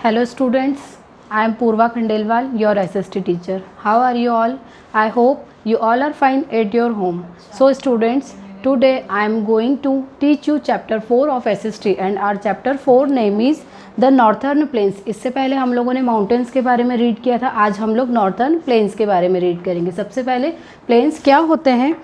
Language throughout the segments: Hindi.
Hello students, I am Purva Khandelwal, your SST teacher. How are you all? I hope you all are fine at your home. So students, today I am going to teach you chapter 4 of SST and our chapter 4 name is The Northern Plains. इससे पहले हम लोगों ने माउंटेन्स के बारे में रीड किया था, आज हम लोग नॉर्थर्न प्लेन्स के बारे में रीड करेंगे। सबसे पहले प्लेन्स क्या होते हैं?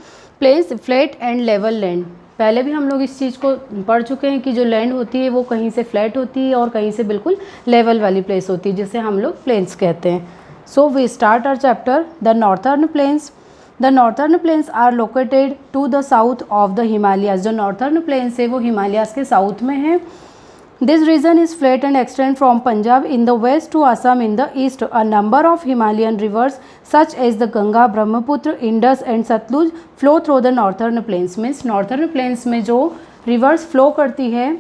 Plains flat and level land. पहले भी हम लोग इस चीज़ को पढ़ चुके हैं कि जो लैंड होती है वो कहीं से फ्लैट होती है और कहीं से बिल्कुल लेवल वाली प्लेस होती है, जिसे हम लोग प्लेन्स कहते हैं। So we start our chapter the northern plains. The northern plains are located to the south of the Himalayas. जो नॉर्थर्न प्लेन्स है वो हिमालयाज के साउथ में है। This region is flat and extend from Punjab in the west to Assam in the east. A number of Himalayan rivers such as the Ganga, Brahmaputra, Indus and Satluj flow through the northern plains. Means northern plains में जो rivers flow करती है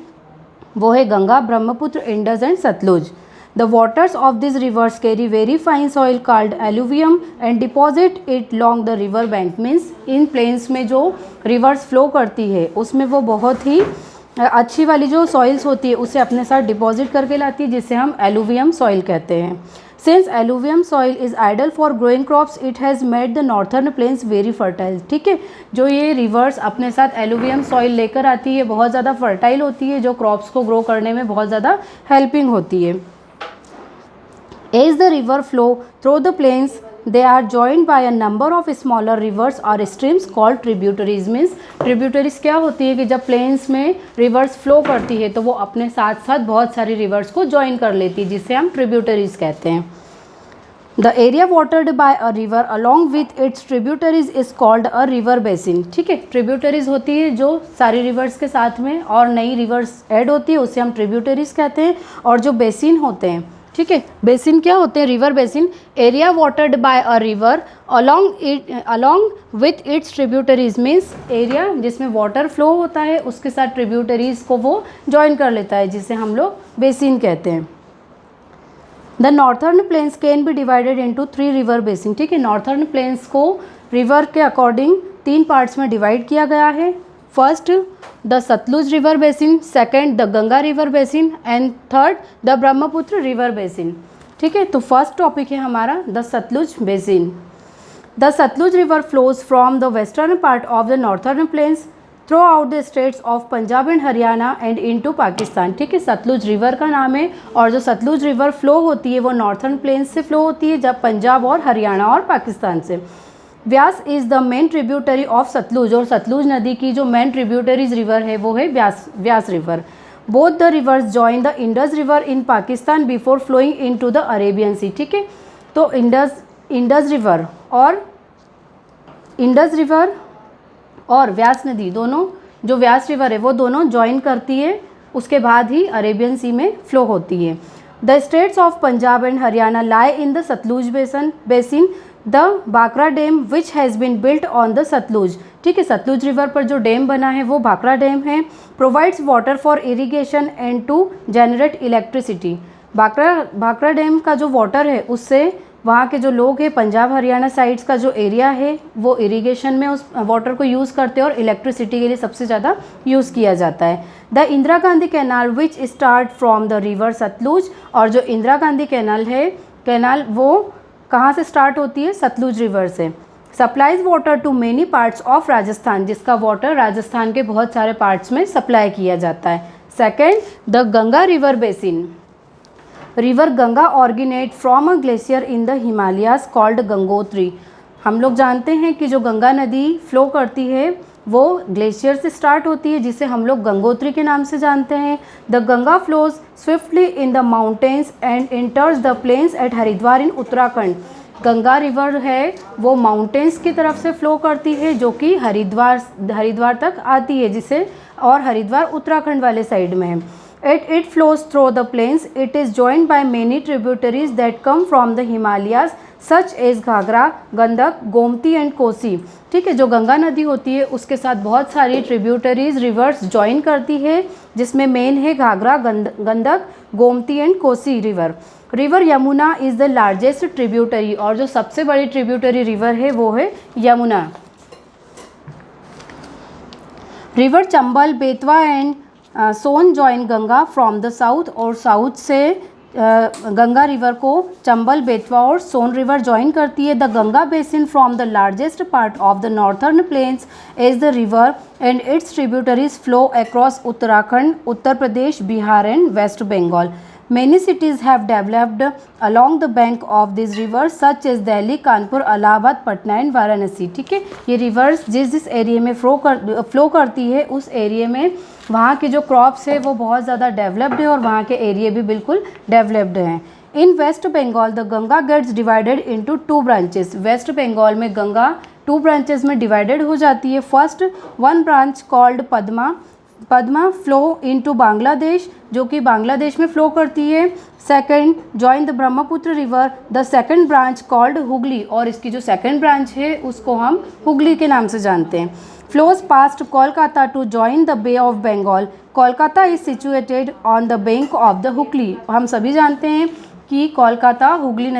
वो है Ganga, Brahmaputra, Indus and Sutlej. The waters of these rivers carry very fine soil called alluvium and deposit it along the river bank. Means in plains में जो rivers flow करती है उसमें वो बहुत ही अच्छी वाली जो सॉइल्स होती है उसे अपने साथ डिपॉजिट करके लाती है, जिसे हम एलुवियम सॉइल कहते हैं. Since alluvium soil is ideal for growing crops it has made the northern plains very fertile. ठीक है, जो ये रिवर्स अपने साथ एलुवियम सॉइल लेकर आती है बहुत ज़्यादा फर्टाइल होती है, जो क्रॉप्स को ग्रो करने में बहुत ज़्यादा हेल्पिंग होती है. As the river flow through the plains they are joined by a number of smaller rivers or streams called tributaries. Means tributaries क्या होती है कि जब plains में rivers flow करती है तो वो अपने साथ साथ बहुत सारी rivers को join कर लेती है, जिसे हम tributaries कहते हैं. The area watered by a river along with its tributaries is called a river basin. ठीक है, tributaries होती है जो सारी rivers के साथ में और नई rivers ऐड होती है, उसे हम tributaries कहते हैं. और जो basin होते हैं, ठीक है, बेसिन क्या होते हैं? River basin. Area watered by a river along with its tributaries. Means area जिसमें वाटर फ्लो होता है उसके साथ ट्रिब्यूटरीज को वो ज्वाइन कर लेता है, जिसे हम लोग बेसिन कहते हैं. The northern plains can be divided into 3 river basin. ठीक है, नॉर्थर्न प्लेन्स को रिवर के अकॉर्डिंग 3 पार्ट्स में डिवाइड किया गया है. First the Sutlej river basin, second the Ganga river basin and third the Brahmaputra river basin. ठीक है, तो फर्स्ट टॉपिक है हमारा the Sutlej basin. The Sutlej river flows from the western part of the northern plains throughout the states of Punjab and Haryana and into Pakistan. ठीक है, सतलुज रिवर का नाम है और जो सतलुज रिवर फ्लो होती है वो नॉर्थर्न प्लेन्स से फ्लो होती है, जब पंजाब और हरियाणा और पाकिस्तान से. Beas is the main tributary of Sutlej. और सतलुज नदी की जो मेन ट्रिब्यूटरीज रिवर है वो है Beas river. Both the rivers join the Indus river in Pakistan before flowing into the Arabian Sea. ठीक है, तो इंडस रिवर और व्यास नदी दोनों, जो व्यास रिवर है वो दोनों ज्वाइन करती है, उसके बाद ही अरेबियन सी में फ्लो होती है. The states of Punjab and Haryana lie in the Sutlej basin. The Bhakra dam which has been built on the Sutlej. ठीक है, सतलुज रिवर पर जो डैम बना है वो भाखरा डैम है. Provides water for irrigation and to generate electricity. Bhakra dam का जो वाटर है उससे वहाँ के जो लोग हैं पंजाब हरियाणा साइड्स का जो एरिया है वो इरीगेशन में उस वाटर को यूज़ करते हैं और इलेक्ट्रिसिटी के लिए सबसे ज़्यादा यूज़ किया जाता है. The Indira Gandhi canal which start from the river Sutlej. और जो इंदिरा गांधी कैनाल वो कहाँ से स्टार्ट होती है? सतलुज रिवर से. Supplies water to many parts of Rajasthan. जिसका वाटर राजस्थान के बहुत सारे पार्ट्स में सप्लाई किया जाता है. Second the Ganga river basin. River Ganga originate from a glacier in the Himalayas called Gangotri. हम लोग जानते हैं कि जो गंगा नदी फ्लो करती है वो ग्लेशियर से स्टार्ट होती है, जिसे हम लोग गंगोत्री के नाम से जानते हैं. The Ganga flows swiftly in the mountains and enters the plains at Haridwar in Uttarakhand. Ganga river है वो माउंटेन्स की तरफ से फ्लो करती है जो कि हरिद्वार तक आती है, जिसे और हरिद्वार उत्तराखंड वाले साइड में है. It flows through the plains. It is joined by many tributaries that come from the Himalayas such as Ghaghara, Gandak, Gomti and Kosi. ठीक है, जो गंगा नदी होती है उसके साथ बहुत सारी ट्रिब्यूटरीज रिवर्स ज्वाइन करती है, जिसमें मेन है Ghaghara, Gandak, Gomti and Kosi river. River Yamuna is the largest tributary. और जो सबसे बड़ी ट्रिब्यूटरी रिवर है वो है Yamuna. River Chambal, Betwa and Son join Ganga from the south. और साउथ से गंगा रिवर को चंबल, बेतवा और सोन रिवर ज्वाइन करती है। The Ganga basin from the largest part of the northern plains is the river and its tributaries flow across Uttarakhand, Uttar Pradesh, Bihar and West Bengal. Many cities have developed along the bank of these rivers such as Delhi, Kanpur, Allahabad, Patna and Varanasi. ठीक है, ये रिवर्स जिस एरिया में फ्लो करती है उस एरिया में वहाँ के जो क्रॉप्स है वो बहुत ज़्यादा डेवलप्ड है और वहाँ के एरिया भी बिल्कुल डेवलप्ड हैं। In West Bengal the Ganga gets divided into 2 branches. West Bengal में गंगा 2 ब्रांचेस में डिवाइडेड हो जाती है। First one branch called Padma flow into Bangladesh, जो कि बांग्लादेश में फ्लो करती है। Second join the Brahmaputra river the second branch called Hooghly, और इसकी जो सेकंड ब्रांच है उसको हम हुगली के नाम से जानते हैं। Flows past Kolkata to join the Bay of Bengal. Kolkata is situated on the bank of the Hooghly. हम सभी जानते हैं कि कोलकाता हुगली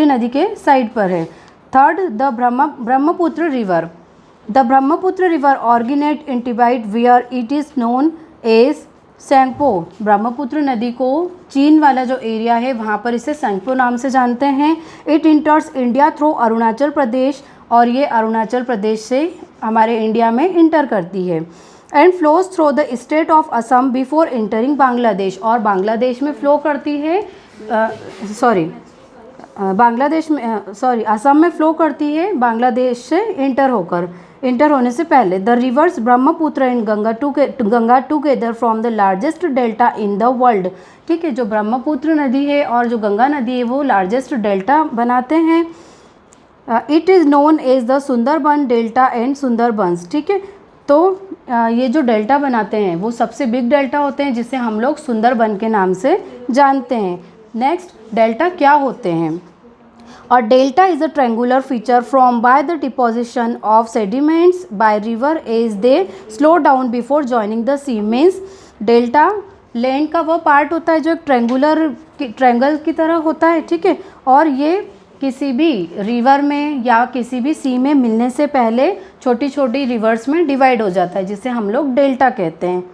नदी के साइड पर है। Third the Brahmaputra river. The Brahmaputra river originates in Tibet where it is known as Tsangpo. Brahmaputra नदी को चीन वाला जो एरिया है वहाँ पर इसे सेंगपो नाम से जानते हैं। It enters India through Arunachal Pradesh, और ये अरुणाचल प्रदेश से हमारे इंडिया में इंटर करती है। And flows through the state of Assam before entering Bangladesh, और बांग्लादेश में फ्लो करती है असम में फ्लो करती है बांग्लादेश से इंटर होने से पहले। The reverse Brahmaputra and Ganga together from the largest delta in the world. ठीक है, जो ब्रह्मपुत्र नदी है और जो गंगा नदी है वो लार्जेस्ट डेल्टा बनाते हैं। It is known as the Sundarban delta and Sundarbans. ठीक है, तो ये जो डेल्टा बनाते हैं वो सबसे बिग डेल्टा होते हैं जिसे हम लोग सुंदरबन के नाम से जानते हैं। नेक्स्ट, डेल्टा क्या होते हैं? A delta is a triangular feature formed by the deposition of sediments by river as they slow down before joining the sea। Means delta land का वो पार्ट होता है जो एक ट्रायंगल की तरह होता है। ठीक है, और ये किसी भी रिवर में या किसी भी सी में मिलने से पहले छोटी छोटी रिवर्स में डिवाइड हो जाता है जिसे हम लोग डेल्टा कहते हैं।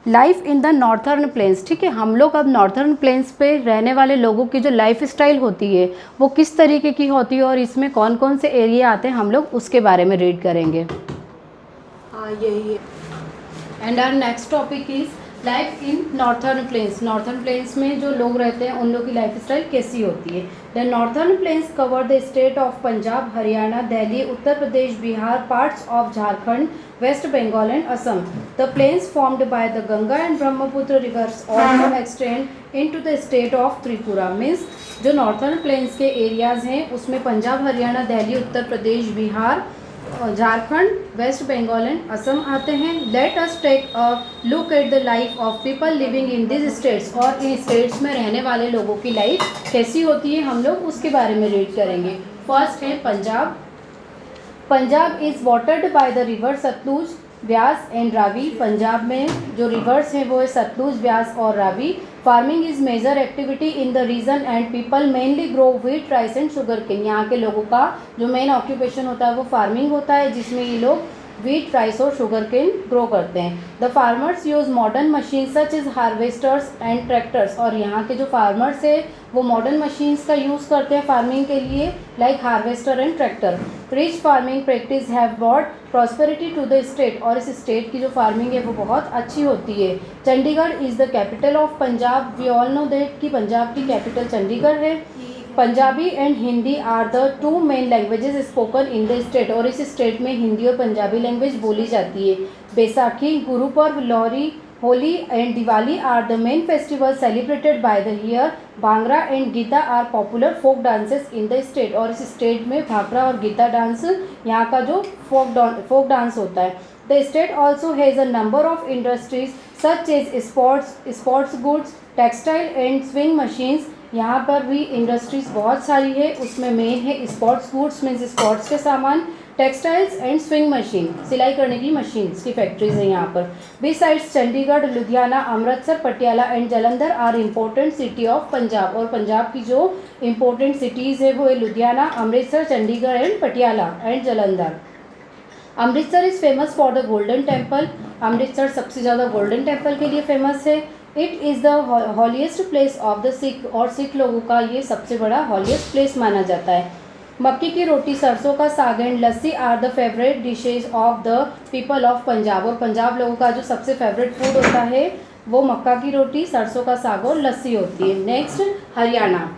Life in the northern plains. ठीक है, हम लोग अब नॉर्थर्न प्लेन्स पे रहने वाले लोगों की जो लाइफ स्टाइल होती है वो किस तरीके की होती है और इसमें कौन कौन से एरिया आते हैं हम लोग उसके बारे में रीड करेंगे। हाँ, यही है। And our next topic is life in northern plains. Northern plains में जो लोग रहते हैं उन लोग की लाइफ स्टाइल कैसी होती है। The northern plains cover the state of Punjab, Haryana, Delhi, Uttar Pradesh, Bihar, parts of Jharkhand, West Bengal and Assam. The plains formed by the Ganga and Brahmaputra rivers also extend into the state of Tripura। Means जो नॉर्थर्न प्लेन्स के एरियाज़ हैं उसमें पंजाब, हरियाणा, दिल्ली, उत्तर प्रदेश, बिहार, झारखंड, वेस्ट बंगाल एंड असम आते हैं। Let us take a look at the life of people living in this states. और इन स्टेट्स में रहने वाले लोगों की लाइफ कैसी होती है हम लोग उसके बारे में रीड करेंगे। फर्स्ट है Punjab. Punjab is watered by the river Sutlej, Beas and Ravi. Punjab में जो रिवर्स हैं वो है सतलुज, व्यास और Ravi. Farming is major activity in the region and people mainly grow wheat, rice and sugar cane. यहाँ के लोगों का जो मेन ऑक्यूपेशन होता है वो फार्मिंग होता है जिसमें ये लोग व्हीट, राइस और शुगर केन ग्रो करते हैं। The farmers use modern machine such is harvesters and tractors. और यहाँ के जो फार्मर्स है वो मॉडर्न मशीन्स का यूज़ करते हैं फार्मिंग के लिए, like harvester and tractor. Rich farming practice have brought prosperity to the state. और इस स्टेट की जो फार्मिंग है वो बहुत अच्छी होती है। Chandigarh is the capital of Punjab. We all know that कि पंजाब की कैपिटल चंडीगढ़ है। Punjabi and Hindi are the 2 main languages spoken in the state. और इस स्टेट में हिंदी और पंजाबी लैंग्वेज बोली जाती है। Baisakhi, Guru Parv, Lohri, Holi and Diwali are the main festival celebrated by the year. Bhangra and Giddha are popular folk dances in the state. और इस स्टेट में भांगड़ा और गीता डांस यहाँ का जो फोक डांस होता है। The state also has a number of industries such as sports goods, textile and sewing machines. यहाँ पर भी इंडस्ट्रीज बहुत सारी है, उसमें मेन है स्पोर्ट्स गुड्स मीन्स स्पोर्ट्स के सामान, टेक्सटाइल्स एंड स्विंग मशीन, सिलाई करने की मशीन्स की फैक्ट्रीज है यहाँ पर। Besides Chandigarh, Ludhiana, Amritsar, Patiala and Jalandhar are important city of Punjab. और पंजाब की जो इम्पोर्टेंट सिटीज़ है वो है Ludhiana, Amritsar, Chandigarh and Patiala and Jalandhar. Amritsar is famous for the Golden Temple. Amritsar सबसे ज़्यादा गोल्डन टेम्पल के लिए फेमस है। It is the holiest place of the Sikh, और सिख लोगों का ये सबसे बड़ा हॉलीएस्ट प्लेस माना जाता है। मक्की की रोटी, सरसों का saag and lassi are the favourite dishes of the people of Punjab, और पंजाब लोगों का जो सबसे फेवरेट फूड होता है वो मक्का की रोटी, सरसों का साग और लस्सी होती है। Next, Haryana.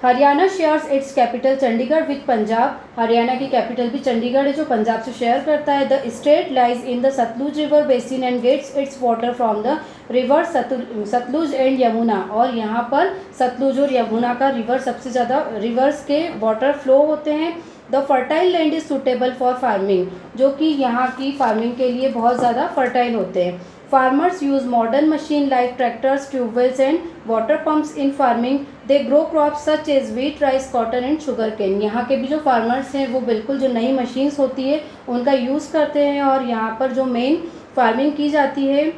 Haryana shares it's capital Chandigarh with Punjab. Haryana की कैपिटल भी चंडीगढ़ है जो पंजाब से शेयर करता है। The state lies in the Sutlej river basin and gets its water from the river Sutlej and Yamuna, और यहाँ पर सतलुज और यमुना का रिवर सबसे ज़्यादा रिवर्स के वाटर फ्लो होते हैं। The fertile land is suitable for farming, जो कि यहाँ की फार्मिंग के लिए बहुत ज़्यादा फर्टाइल होते हैं। Farmers use modern machine like tractors, tubewells and water pumps in farming. They grow crops such as wheat, rice, cotton and sugarcane. यहाँ के भी जो फार्मर्स हैं वो बिल्कुल जो नई मशीन्स होती है उनका यूज़ करते हैं, और यहाँ पर जो मेन फार्मिंग की जाती है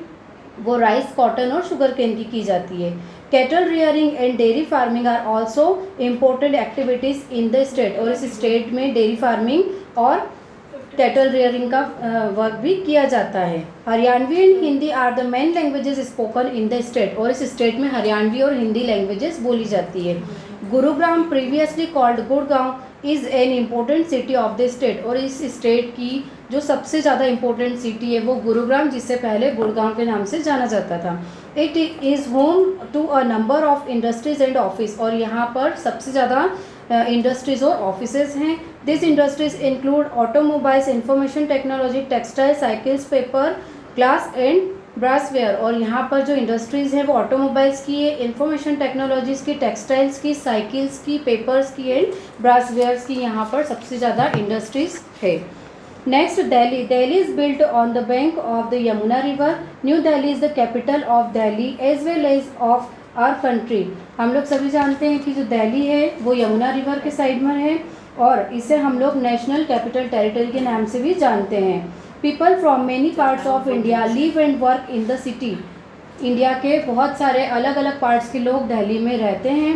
वो राइस, कॉटन और शुगर केन की जाती है। Cattle rearing and dairy farming are also important activities in the state, और इस स्टेट में डेयरी फार्मिंग और कैटल रियरिंग का वर्क भी किया जाता है। Haryanvi and Hindi are the main languages spoken in the state, और इस स्टेट में हरियाणवी और हिंदी लैंग्वेजेस बोली जाती है। Gurugram previously called Gurgaon is an important city of the state, और इस स्टेट की जो सबसे ज़्यादा इम्पोर्टेंट सिटी है वो गुरुग्राम, जिससे पहले गुड़गांव के नाम से जाना जाता था। It is home to a number of industries and office, और यहाँ पर सबसे ज़्यादा इंडस्ट्रीज और ऑफिसेज हैं। This industries include automobiles, information technology, textile, cycles, paper, glass and brassware, और यहाँ पर जो इंडस्ट्रीज़ हैं वो ऑटोमोबाइल्स की है, इंफॉर्मेशन टेक्नोलॉजीज़ की, टेक्सटाइल्स की, साइकिल्स की, पेपर्स की एंड ब्रासवेयर्स की यहाँ पर सबसे ज़्यादा इंडस्ट्रीज़ है। Next, Delhi. Delhi is built on the bank of the Yamuna river. New Delhi is the capital of Delhi as well as of our country. हम लोग सभी जानते हैं कि जो दिल्ली है वो यमुना रिवर के साइड में है, और इसे हम लोग नेशनल कैपिटल टेरिटरी के नाम से भी जानते हैं। People from many parts of India live and work in the city. India के बहुत सारे अलग अलग पार्ट्स के लोग दिल्ली में रहते हैं।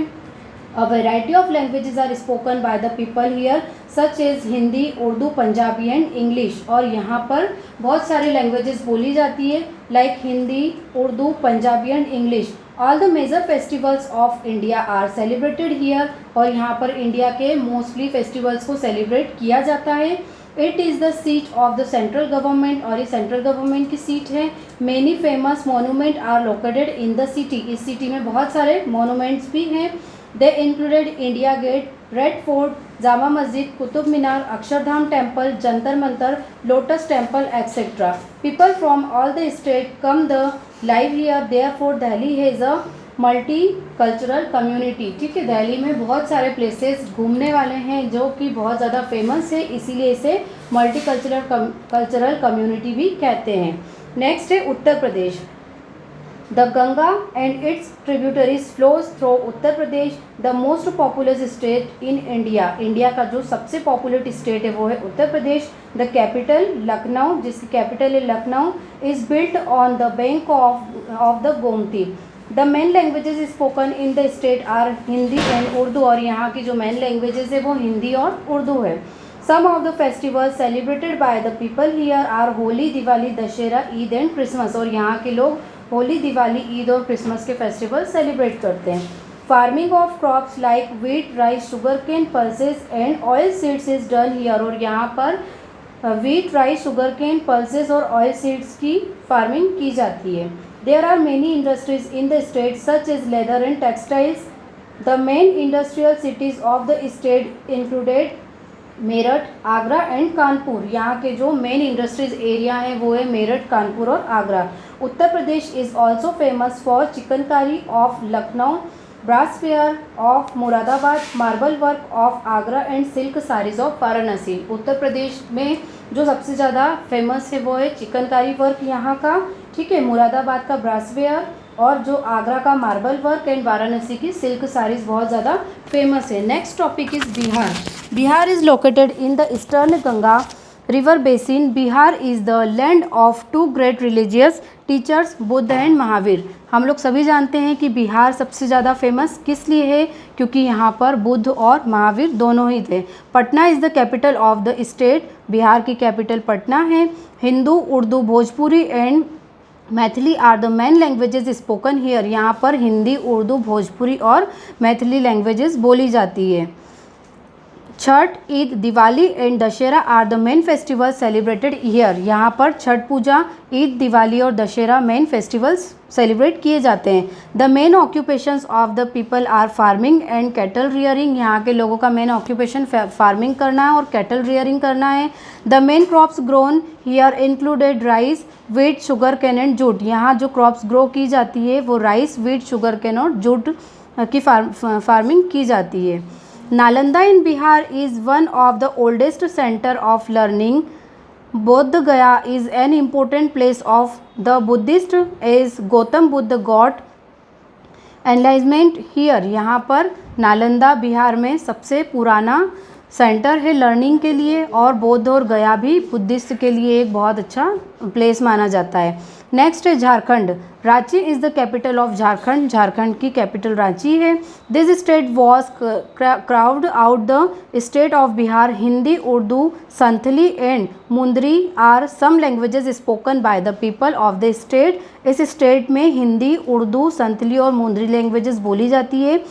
A variety of languages are spoken by the people here such as Hindi, Urdu, Punjabi and English, और यहाँ पर बहुत सारी लैंग्वेजेस बोली जाती है like Hindi, Urdu, Punjabi and English. All the major festivals of India are celebrated here, और यहाँ पर इंडिया के मोस्टली फेस्टिवल्स को सेलिब्रेट किया जाता है। It is the seat of the central government, और ये सेंट्रल गवर्नमेंट की सीट है। Many famous monument are located in the city. इस सिटी में बहुत सारे मोनूमेंट्स भी हैं। They included India Gate, Red Fort, Jama Masjid, Qutub Minar, Akshardham Temple, Jantar Mantar, Lotus Temple etcetera. People from all the state come the live here, therefore Delhi has a multi cultural community. ठीक है, दिल्ली में बहुत सारे प्लेसेस घूमने वाले हैं जो कि बहुत ज़्यादा फेमस है, इसीलिए इसे मल्टी कल्चरल कम्युनिटी भी कहते हैं। नेक्स्ट है Uttar Pradesh. The Ganga and its tributaries flows through Uttar Pradesh, the most populous state in India। India का जो सबसे पॉपुलेट स्टेट है वो है उत्तर प्रदेश। The capital लखनऊ, जिसकी कैपिटल है Lucknow, is built on the bank of the Gomti. The main languages spoken in the state are Hindi and Urdu, और यहाँ की जो मेन लैंग्वेजेस है वो हिंदी और उर्दू है। Some of the festivals celebrated by the people here are Holi, Diwali, Dussehra, Eid and Christmas, और यहाँ के लोग होली, दिवाली, ईद और क्रिसमस के फेस्टिवल सेलिब्रेट करते हैं। Farming of crops like wheat, rice, sugar cane, pulses and oil seeds is done here, और यहाँ पर wheat, rice, sugar cane, pulses और ऑयल सीड्स की फार्मिंग की जाती है। There are many industries in the state such as leather and textiles. The main industrial cities of the state included Meerut, Agra and Kanpur. यहाँ के जो मेन इंडस्ट्रीज एरिया हैं वो है मेरठ, कानपुर और Agra. Uttar Pradesh is also famous for chikankari of Lucknow, brass fair of Moradabad, marble work of Agra and silk saris of Varanasi. Uttar Pradesh में जो सबसे ज़्यादा फेमस है वो है चिकनकारी वर्क यहाँ का, ठीक है, मुरादाबाद का ब्रास फेयर, और जो आगरा का मार्बल वर्क एंड वाराणसी की सिल्क साड़ीज़ बहुत ज़्यादा फेमस है। Next topic is Bihar. Bihar is located in the eastern Ganga river basin. Bihar is the land of two great religious teachers, Buddha and Mahavir. हम लोग सभी जानते हैं कि बिहार सबसे ज़्यादा फेमस किस लिए है, क्योंकि यहाँ पर बुद्ध और महावीर दोनों ही थे। Patna is the capital of the state. Bihar की कैपिटल पटना है। Hindu, Urdu, Bhojpuri and Maithili are the main languages spoken here, यहाँ पर हिंदी, उर्दू, भोजपुरी और मैथिली लैंग्वेजेस बोली जाती है। Chhath, Eid, Diwali and Dussehra are the main festivals celebrated here, यहाँ पर छठ पूजा, ईद, दिवाली और दशहरा मेन फेस्टिवल्स सेलिब्रेट किए जाते हैं। The main occupations of the people are farming and cattle rearing, यहाँ के लोगों का मेन ऑक्यूपेशन फार्मिंग करना है और कैटल रियरिंग करना है। The main crops grown here included rice, wheat, sugar cane and jute, यहाँ जो क्रॉप्स ग्रो की जाती है वो राइस, वीट, शुगर कैन और जूट की फार्मिंग की जाती है। Nalanda in Bihar is one of the oldest center of learning. Bodh Gaya is an important place of the Buddhist as Gautam Buddha got enlightenment here. यहाँ पर नालंदा बिहार में सबसे पुराना सेंटर है लर्निंग के लिए और बौद्ध और गया भी बुद्धिस्ट के लिए एक बहुत अच्छा प्लेस माना जाता है। नेक्स्ट है Jharkhand. Ranchi is the capital of Jharkhand, Jharkhand की कैपिटल रांची है। This state was crowd out the state of Bihar. Hindi, Urdu, Santhali and Mundari are some languages spoken by the people of the state. इस स्टेट में हिंदी, उर्दू, संथली और मुंदरी लैंग्वेजेस बोली जाती है।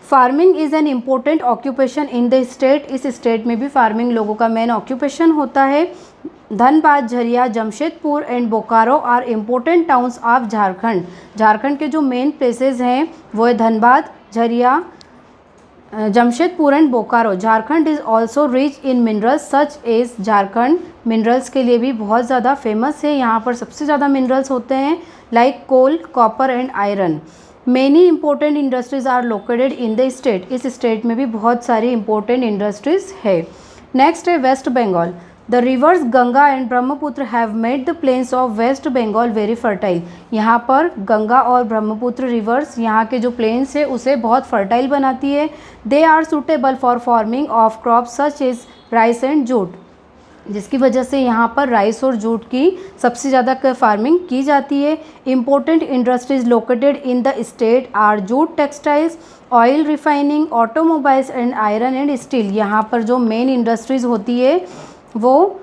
Farming is an important occupation in the state, इस स्टेट में भी फार्मिंग लोगों का मेन ऑक्यूपेशन होता है। Dhanbad, Jharia, Jamshedpur and Bokaro are important towns of Jharkhand. Jharkhand के जो मेन प्लेसेस हैं वो है Dhanbad, Jharia, Jamshedpur and Bokaro. Jharkhand is also rich in minerals such as, Jharkhand minerals के लिए भी बहुत ज़्यादा फेमस है, यहाँ पर सबसे ज़्यादा मिनरल्स होते हैं like coal, copper and iron. Many important industries are located in the state, इस स्टेट में भी बहुत सारी इंपॉर्टेंट इंडस्ट्रीज है। नेक्स्ट है West Bengal. The rivers Ganga and Brahmaputra have made the plains of West Bengal very fertile, यहाँ पर गंगा और ब्रह्मपुत्र रिवर्स यहाँ के जो प्लेन्स है उसे बहुत फर्टाइल बनाती है। They are suitable for farming of crops such as rice and jute, जिसकी वजह से यहाँ पर राइस और जूट की सबसे ज़्यादा फार्मिंग की जाती है। Important industries located in the state are jute textiles, oil refining, automobiles and iron and steel, यहाँ पर जो मेन इंडस्ट्रीज़ होती है वो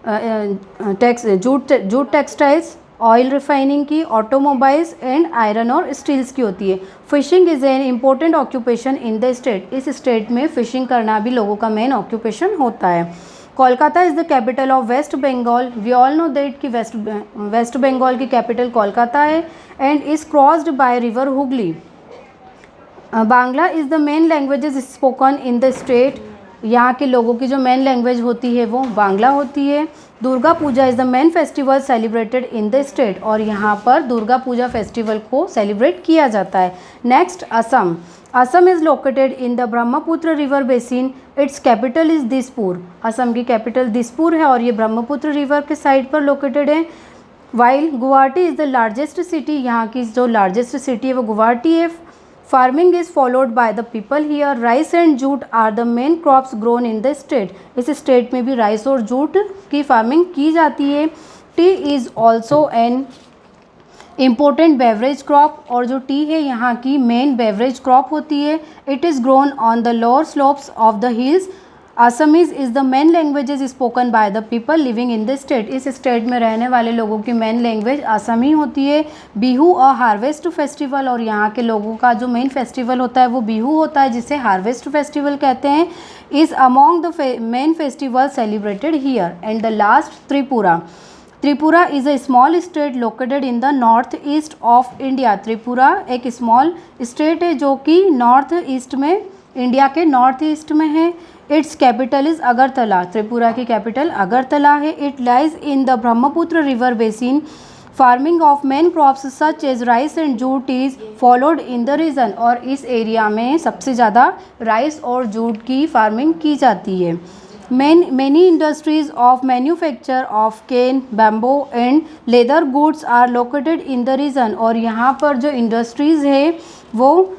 जूट टेक्सटाइल्स, ऑयल रिफाइनिंग की, ऑटोमोबाइल्स एंड आयरन और स्टील्स की होती है। Fishing is an important occupation in the state, इस स्टेट में फ़िशिंग करना भी लोगों का मेन ऑक्यूपेशन होता है। Kolkata is the capital of West Bengal, we all know that कि वेस्ट बंगाल की कैपिटल कोलकाता है and is crossed by river Hooghly. Bangla is the main languages spoken in the state, यहाँ के लोगों की जो मेन लैंग्वेज होती है वो बांग्ला होती है। Durga Puja is the main festival celebrated in the state, और यहाँ पर दुर्गा पूजा फेस्टिवल को सेलिब्रेट किया जाता है। Next Assam. Assam is located in the Brahmaputra river basin, its capital is Dispur, Assam की कैपिटल दिसपुर है और ये ब्रह्मपुत्र रिवर के साइड पर लोकेटेड है। While Guwahati is the largest city, यहाँ की जो लार्जेस्ट सिटी है वो गुवाहाटी है। Farming is followed by the people here, rice and jute are the main crops grown in the state, इस स्टेट में भी राइस और जूट की फार्मिंग की जाती है। T is also an important beverage crop, और जो टी है यहाँ की मेन बेवरेज क्रॉप होती है। It is grown on the lower slopes of the hills. Assamese is the main languages spoken by the people living in the state, इस स्टेट में रहने वाले लोगों की मेन लैंग्वेज असमी होती है। बिहू और हार्वेस्ट फेस्टिवल, और यहाँ के लोगों का जो मेन फेस्टिवल होता है वो बिहू होता है जिसे हार्वेस्ट फेस्टिवल कहते हैं। Is among the main festival celebrated here. And the last Tripura. Tripura is a small state located in the north east of India, Tripura एक स्मॉल स्टेट है जो कि नॉर्थ ईस्ट में, इंडिया के नॉर्थ ईस्ट में है। Its capital is Agartala, Tripura की कैपिटल अगरतला है। It lies in the Brahmaputra river basin. Farming of main crops such as rice and jute is followed in the reason, और इस एरिया में सबसे ज़्यादा राइस और जूट की फार्मिंग की जाती है। Many industries of manufacture of cane, bamboo and leather goods are located in the region, और यहाँ पर जो इंडस्ट्रीज़ है वो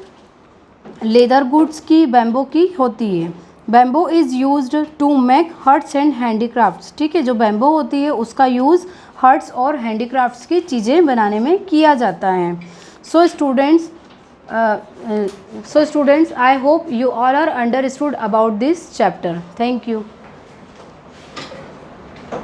लेदर गुड्स की, बैम्बो की होती है। Bamboo is used to make huts and handicrafts, ठीक है, जो बैम्बो होती है उसका यूज़ हट्स और हैंडीक्राफ्ट्स की चीज़ें बनाने में किया जाता है। So students, I hope you all are understood about this chapter. Thank you.